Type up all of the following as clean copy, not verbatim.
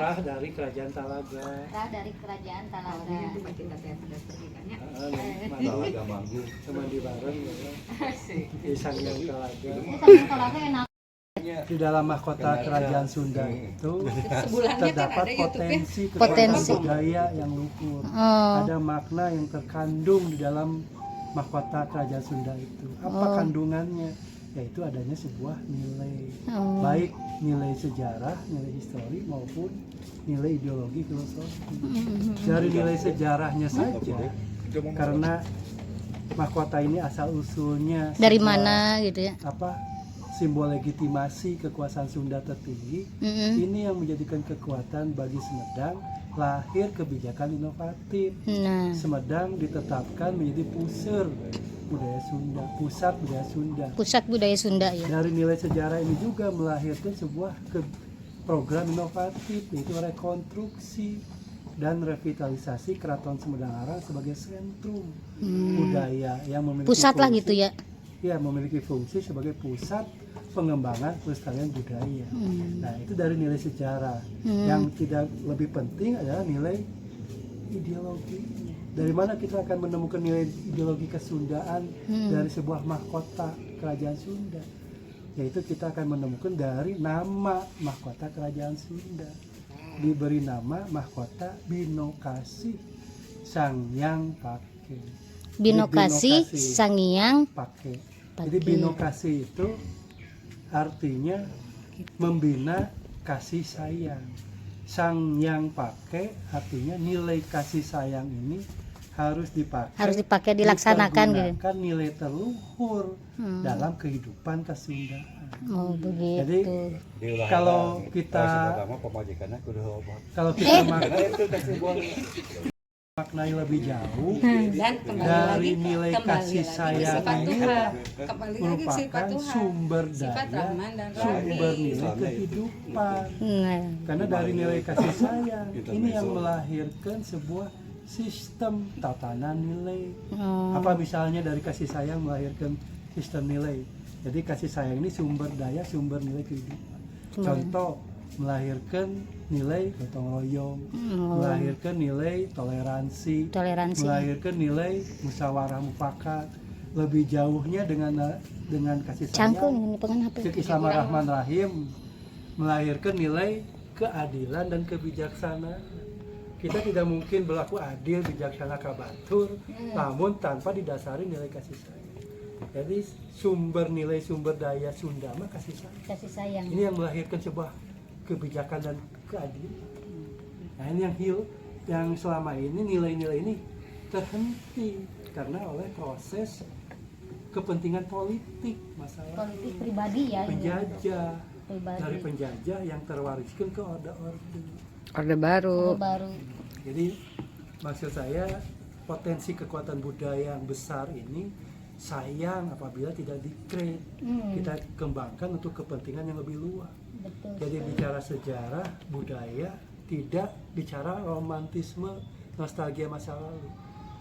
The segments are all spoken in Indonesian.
Rah dari Kerajaan Talaga. Rah dari Kerajaan Talaga. Itu baca tadi sudah pergi kan ya. Talaga manggung. Cuma di bareng ya. Di Sanghyang Talaga. Ini Sanghyang Talaga enak. Di dalam mahkota Kerajaan Sunda itu Sebulannya kan terdapat ada YouTube-nya. potensi budaya yang luhur. Oh. Ada makna yang terkandung di dalam mahkota Kerajaan Sunda itu. Apa Oh. kandungannya? Yaitu adanya sebuah nilai, Oh. baik nilai sejarah, nilai histori maupun nilai ideologi filosofi. Dari nilai sejarahnya saja, karena mahkota ini asal usulnya Dari sebuah, mana gitu ya? simbol legitimasi kekuasaan Sunda tertinggi. Ini yang menjadikan kekuatan bagi Sumedang lahir kebijakan inovatif. Nah, Sumedang ditetapkan menjadi pusat budaya Sunda. pusat budaya Sunda ya. Dari nilai sejarah ini juga melahirkan sebuah program inovatif, yaitu rekonstruksi dan revitalisasi Keraton Sumedang sebagai sentrum budaya yang memiliki Pusat lah fungsi- gitu ya. Ya, memiliki fungsi sebagai pusat pengembangan pelestarian budaya. Nah, itu dari nilai sejarah. Yang tidak lebih penting adalah nilai ideologi. Dari mana kita akan menemukan nilai ideologi kesundaan dari sebuah mahkota Kerajaan Sunda? Yaitu kita akan menemukan dari nama mahkota Kerajaan Sunda. Diberi nama mahkota Binokasi Sanghyang Pake. Binokasi Sanghyang Pake. Pake. Jadi binokasi itu artinya membina kasih sayang. Sanghyang Pake artinya nilai kasih sayang ini harus dipakai dilaksanakan gitu. dipergunakan nilai terluhur dalam kehidupan kesundaan. Oh begitu. Jadi kalau kita maknai lebih jauh Dan dari nilai kasih sayang ini kembali lagi merupakan sifat Tuhan. sumber Sifat daya, Rahman dan sumber Rahim. nilai kehidupan. Nah, Karena dari nilai kasih sayang ini yang melahirkan sebuah sistem tatanan nilai. oh, Apa misalnya dari kasih sayang melahirkan sistem nilai. Jadi kasih sayang ini sumber daya, sumber nilai kehidupan. Contoh melahirkan nilai gotong royong, melahirkan nilai toleransi, toleransi. melahirkan nilai musyawarah mufakat. Lebih jauhnya dengan kasih Cangkung sayang, ini pengen HP. Bismillahirrahmanirrahim, melahirkan nilai keadilan dan kebijaksanaan. Kita tidak mungkin berlaku adil, bijaksana, kabatur, namun tanpa didasari nilai kasih sayang. Jadi sumber nilai, sumber daya Sunda mah kasih sayang. Kasih sayang. Ini yang melahirkan sebuah kebijakan dan keadilan. Nah, ini yang selama ini nilai-nilai ini terhenti karena oleh proses kepentingan politik, masalah Politik pribadi ya. ini. penjajah, Pribadi. dari penjajah yang terwariskan ke orde-orde. Orde baru. Baru. Jadi maksud saya potensi kekuatan budaya yang besar ini sayang apabila tidak kita kembangkan untuk kepentingan yang lebih luas. Betul. Jadi bicara sejarah budaya tidak bicara romantisme nostalgia masa lalu,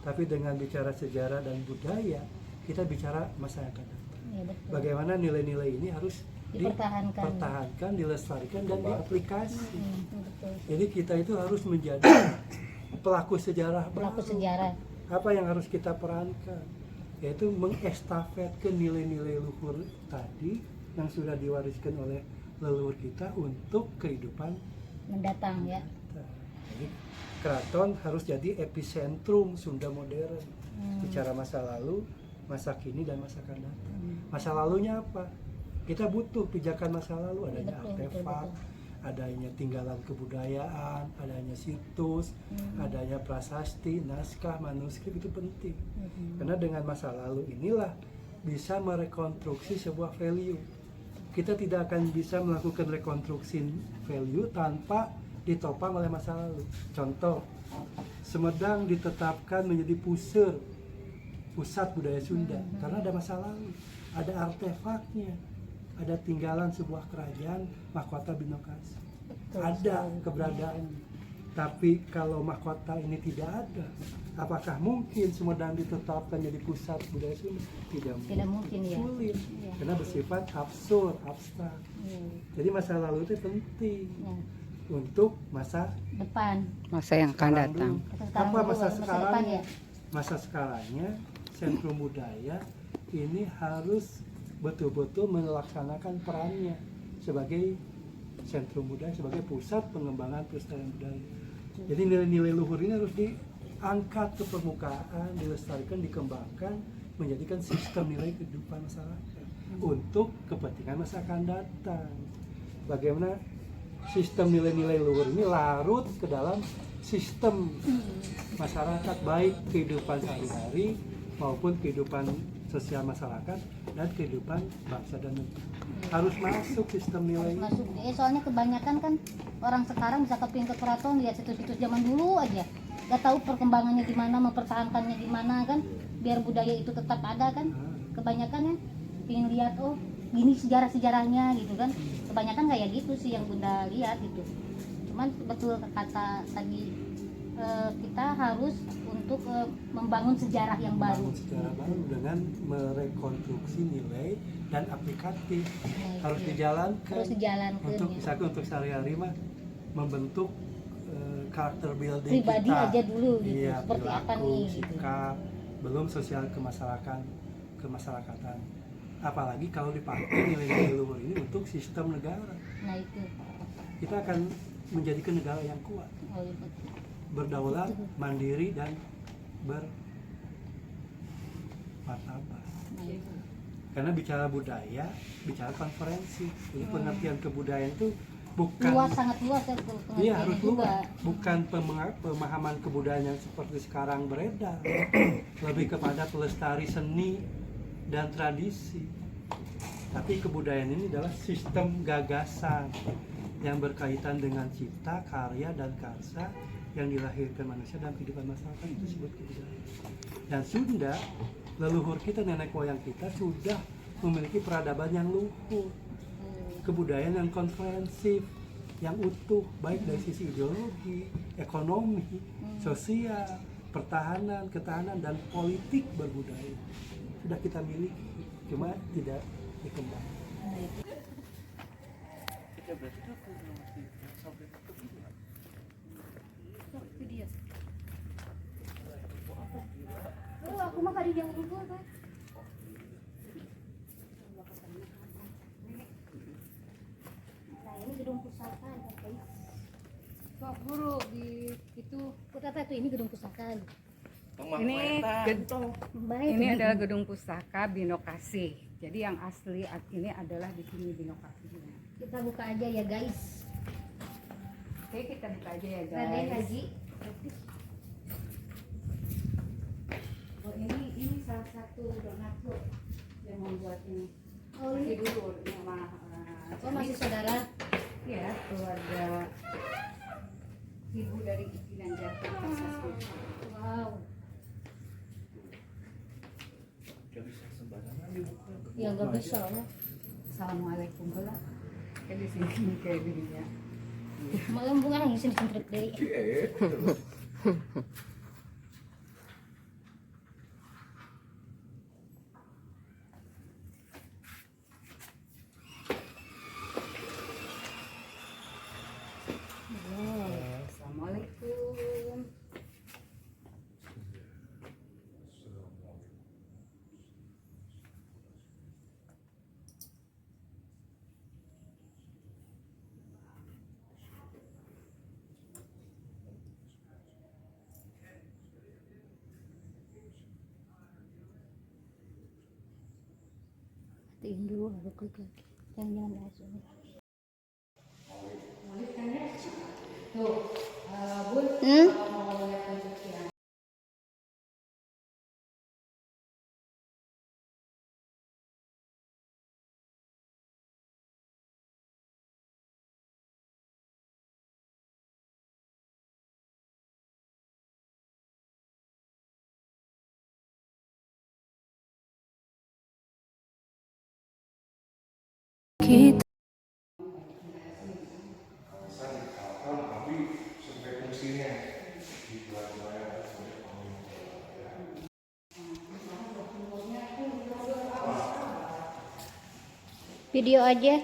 tapi dengan bicara sejarah dan budaya kita bicara masa yang akan datang. Ya, betul. Bagaimana nilai-nilai ini harus Dipertahankan. dilestarikan dan diaplikasi. Betul. Jadi kita itu harus menjadi pelaku sejarah Pelaku baru. sejarah. Apa yang harus kita perankan? Yaitu mengestafetkan nilai-nilai luhur tadi yang sudah diwariskan oleh leluhur kita untuk kehidupan Mendatang ya. kita. Jadi keraton harus jadi epicentrum Sunda modern. Bicara masa lalu, masa kini dan masa akan datang. Masa lalunya apa? Kita butuh pijakan masa lalu, adanya artefak, adanya tinggalan kebudayaan, adanya situs, adanya prasasti, naskah, manuskrip itu penting. Karena dengan masa lalu inilah bisa merekonstruksi sebuah value. Kita tidak akan bisa melakukan rekonstruksi value tanpa ditopang oleh masa lalu. Contoh, Sumedang ditetapkan menjadi pusat budaya Sunda karena ada masa lalu, ada artefaknya, ada tinggalan sebuah kerajaan mahkota Binokasi, ada keberadaannya. Tapi kalau mahkota ini tidak ada, apakah mungkin Sumedang ditetapkan jadi pusat budaya Sunda? Tidak mungkin ya. Sulit, karena bersifat abstrak. Hmm. Jadi masa lalu itu penting. Ya. untuk masa Depan. Masa yang akan sekarang datang. dulu. Sekarang Apa dulu, masa depan sekarang? ya. Masa sekarangnya Sentrum Budaya ini harus betul-betul melaksanakan perannya sebagai Sentrum Budaya, sebagai pusat pengembangan pelestarian budaya. Jadi nilai-nilai luhur ini harus diangkat ke permukaan, dilestarikan, dikembangkan, menjadikan sistem nilai kehidupan masyarakat untuk kepentingan masa akan datang. Bagaimana sistem nilai-nilai luhur ini larut ke dalam sistem masyarakat, baik kehidupan sehari-hari maupun kehidupan sosial masyarakat dan kehidupan bangsa dan negara. Harus masuk sistem nilai. Masuk. Soalnya kebanyakan kan orang sekarang bisa kepingin ke keraton lihat situs-situs zaman dulu aja. Gak tahu perkembangannya gimana, mempertahankannya gimana kan, biar budaya itu tetap ada kan. Kebanyakan ya pengen lihat oh gini sejarah-sejarahnya gitu kan. Kebanyakan kayak gitu sih yang Bunda lihat gitu. Cuman betul kata tadi kita harus untuk membangun sejarah yang baru. Membangun sejarah baru dengan merekonstruksi nilai dan aplikatif. Nah, Harus itu. dijalankan. Harus dijalankan Untuk ya. misalkan untuk sehari-hari mah membentuk karakter building Pribadi kita. aja dulu gitu. Iya, Seperti apa perilaku, nih gitu. sikap, belum sosial kemasyarakatan. Apalagi kalau dipakai nilai-nilai luhur ini untuk sistem negara. Nah itu. Kita akan menjadikan negara yang kuat, Oh, iya, betul. berdaulat, mandiri dan bermartabat. Nah, itu. Karena bicara budaya, bicara konferensi. Jadi pengertian kebudayaan itu bukan Luas, sangat luas ya iya harus juga. luas, bukan pemahaman kebudayaan yang seperti sekarang beredar, lebih kepada pelestari seni dan tradisi. Tapi kebudayaan ini adalah sistem gagasan yang berkaitan dengan cipta, karya, dan karsa yang dilahirkan manusia dalam kehidupan masyarakat, itu disebut kebudayaan. Dan Sunda, leluhur kita, nenek moyang kita sudah memiliki peradaban yang luhur, kebudayaan yang komprehensif, yang utuh, baik dari sisi ideologi, ekonomi, sosial, pertahanan, ketahanan, dan politik berbudaya. Sudah kita miliki, cuma tidak dikembangkan. Nah, itu. Oh, aku mah kali yang dulu kan. Nah, ini gedung pusaka ya, guys. Kok guru di itu Kata itu ini gedung pusaka. ini Baik. ini adalah gedung pustaka Binokasi. Jadi yang asli ini adalah di sini Binokasinya. Kita buka aja ya, guys. Oke, kita buka aja ya Raden guys. Haji. Oh, ini salah satu donatur yang membuat ini. Oh, Masih ini. dulu nama Oh, masih saudara. ya keluarga ibu dari pimpinan Jatuh Kasasnya. Wow. Ya nggak bisa lah. Assalamualaikum pula. Kayak di sini kayak gini ya. Malam bunga nangis di sentrip deh. Assalamualaikum. Matiin dulu baru klik lagi. Jangan langsung. Tuh, Bun, Hmm? kalau mau lihat bentuknya. Video aja.